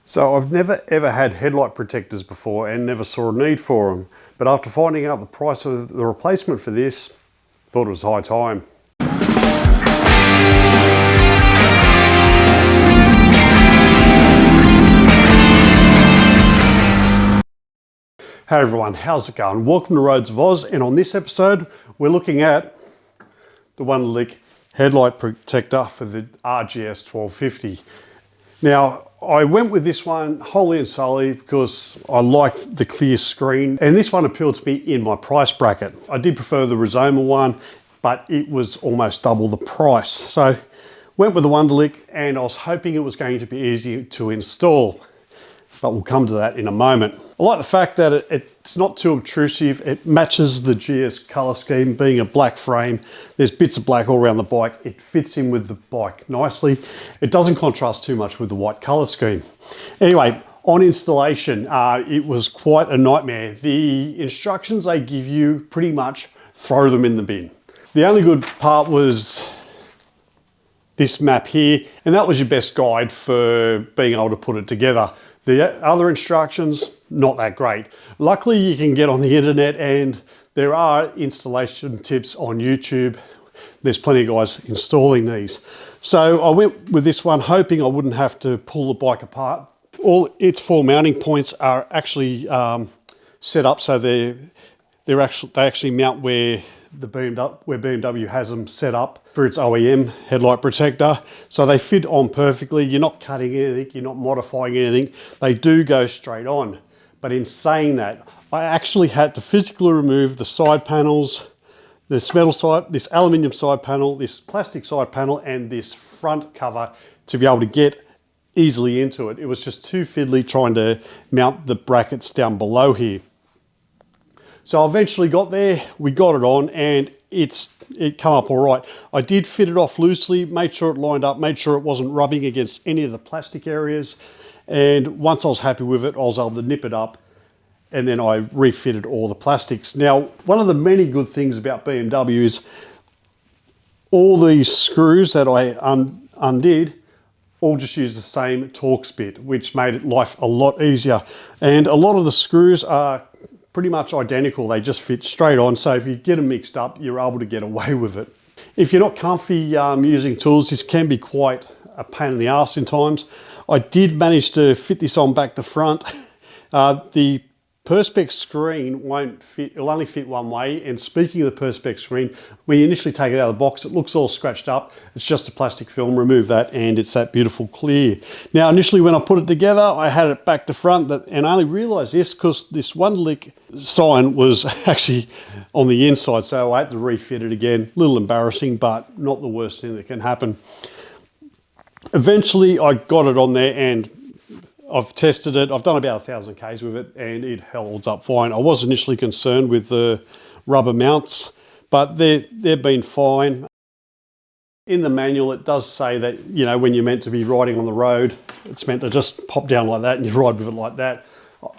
So I've never ever had headlight protectors before and never saw a need for them. But after finding out the price of the replacement for this, thought it was high time. Hey everyone, how's it going? Welcome to Roads of Oz, and on this episode we're looking at the Wunderlich headlight protector for the R1250. Now, I went with this one wholly and solely because I like the clear screen, and this one appealed to me in my price bracket. I did prefer the Rizoma one, but it was almost double the price. So went with the Wunderlich, and I was hoping it was going to be easy to install, but we'll come to that in a moment. I like the fact that it's not too obtrusive. It matches the GS color scheme, being a black frame. There's bits of black all around the bike. It fits in with the bike nicely. It doesn't contrast too much with the white color scheme. Anyway, on installation, it was quite a nightmare. The instructions they give you, pretty much throw them in the bin. The only good part was this map here, and that was your best guide for being able to put it together. The other instructions, not that great. Luckily, you can get on the internet and there are installation tips on YouTube. There's plenty of guys installing these. So I went with this one, hoping I wouldn't have to pull the bike apart. All its 4 mounting points are actually set up so they actually mount where BMW has them set up for its OEM headlight protector. So they fit on perfectly. You're not cutting anything, you're not modifying anything. They do go straight on. But in saying that, I actually had to physically remove the side panels, this metal side, this aluminium side panel, this plastic side panel, and this front cover to be able to get easily into it. It was just too fiddly trying to mount the brackets down below here. So I eventually got there, we got it on, and it came up all right. I did fit it off loosely, made sure it lined up, made sure it wasn't rubbing against any of the plastic areas. And once I was happy with it, I was able to nip it up, and then I refitted all the plastics. Now, one of the many good things about BMW is all these screws that I undid all just use the same Torx bit, which made life a lot easier. And a lot of the screws are pretty much identical. They just fit straight on. So if you get them mixed up, you're able to get away with it. If you're not comfy using tools, this can be quite a pain in the ass in times. I did manage to fit this on back to front. The Perspex screen won't fit, it'll only fit one way. And speaking of the Perspex screen, when you initially take it out of the box, it looks all scratched up. It's just a plastic film, remove that, and it's that beautiful clear. Now, initially when I put it together, I had it back to front, and I only realized this because this Wunderlich sign was actually on the inside, so I had to refit it again. A little embarrassing, but not the worst thing that can happen. Eventually, I got it on there, and I've tested it. I've done about 1,000 Ks with it, and it holds up fine. I was initially concerned with the rubber mounts, but they've been fine. In the manual, it does say that, you know, when you're meant to be riding on the road, it's meant to just pop down like that and you ride with it like that.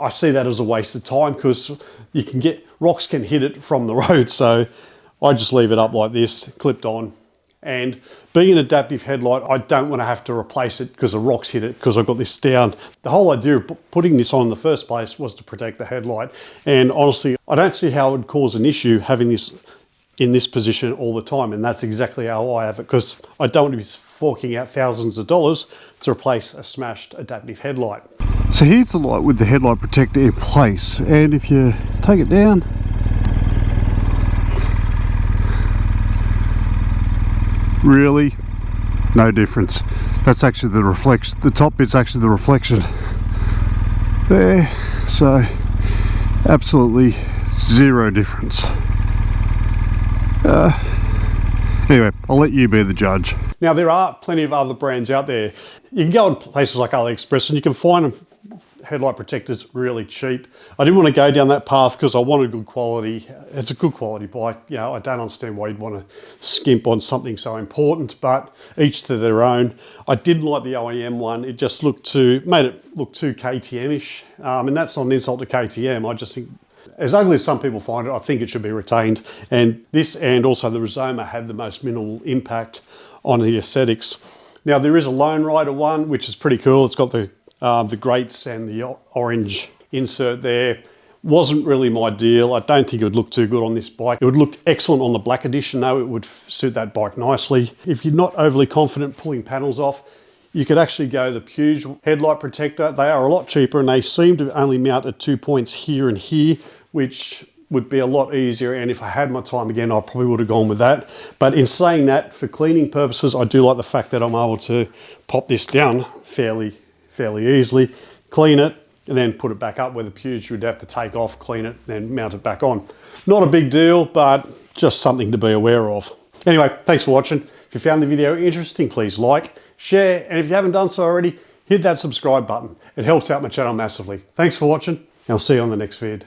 I see that as a waste of time because you can get, rocks can hit it from the road. So I just leave it up like this, clipped on. And being an adaptive headlight, I don't want to have to replace it because the rocks hit it because I've got this down. The whole idea of putting this on in the first place was to protect the headlight. And honestly, I don't see how it would cause an issue having this in this position all the time. And that's exactly how I have it, because I don't want to be forking out thousands of dollars to replace a smashed adaptive headlight. So here's the light with the headlight protector in place. And if you take it down, really no difference. That's actually the reflection. The top bit's actually the reflection there, so absolutely zero difference. Anyway, I'll let you be the judge. Now, there are plenty of other brands out there. You can go on places like AliExpress and you can find them headlight protectors really cheap. I didn't want to go down that path because I wanted good quality. It's a good quality bike. You know, I don't understand why you'd want to skimp on something so important, but each to their own. I didn't like the OEM one. It just made it look too KTM-ish. And that's not an insult to KTM. I just think, as ugly as some people find it, I think it should be retained. And this, and also the Rizoma, had the most minimal impact on the aesthetics. Now, there is a Lone Rider one, which is pretty cool. It's got the The grates and the orange insert there wasn't really my deal. I don't think it would look too good on this bike. It would look excellent on the black edition though. It would suit that bike nicely. If you're not overly confident pulling panels off, you could actually go the Puge headlight protector. They are a lot cheaper and they seem to only mount at 2 points here and here, which would be a lot easier. And if I had my time again, I probably would have gone with that. But in saying that, for cleaning purposes, I do like the fact that I'm able to pop this down fairly easily, clean it, and then put it back up, where the Puge would have to take off, clean it, then mount it back on. Not a big deal, but just something to be aware of. Anyway, thanks for watching. If you found the video interesting, please like, share, and if you haven't done so already, hit that subscribe button. It helps out my channel massively. Thanks for watching, and I'll see you on the next vid.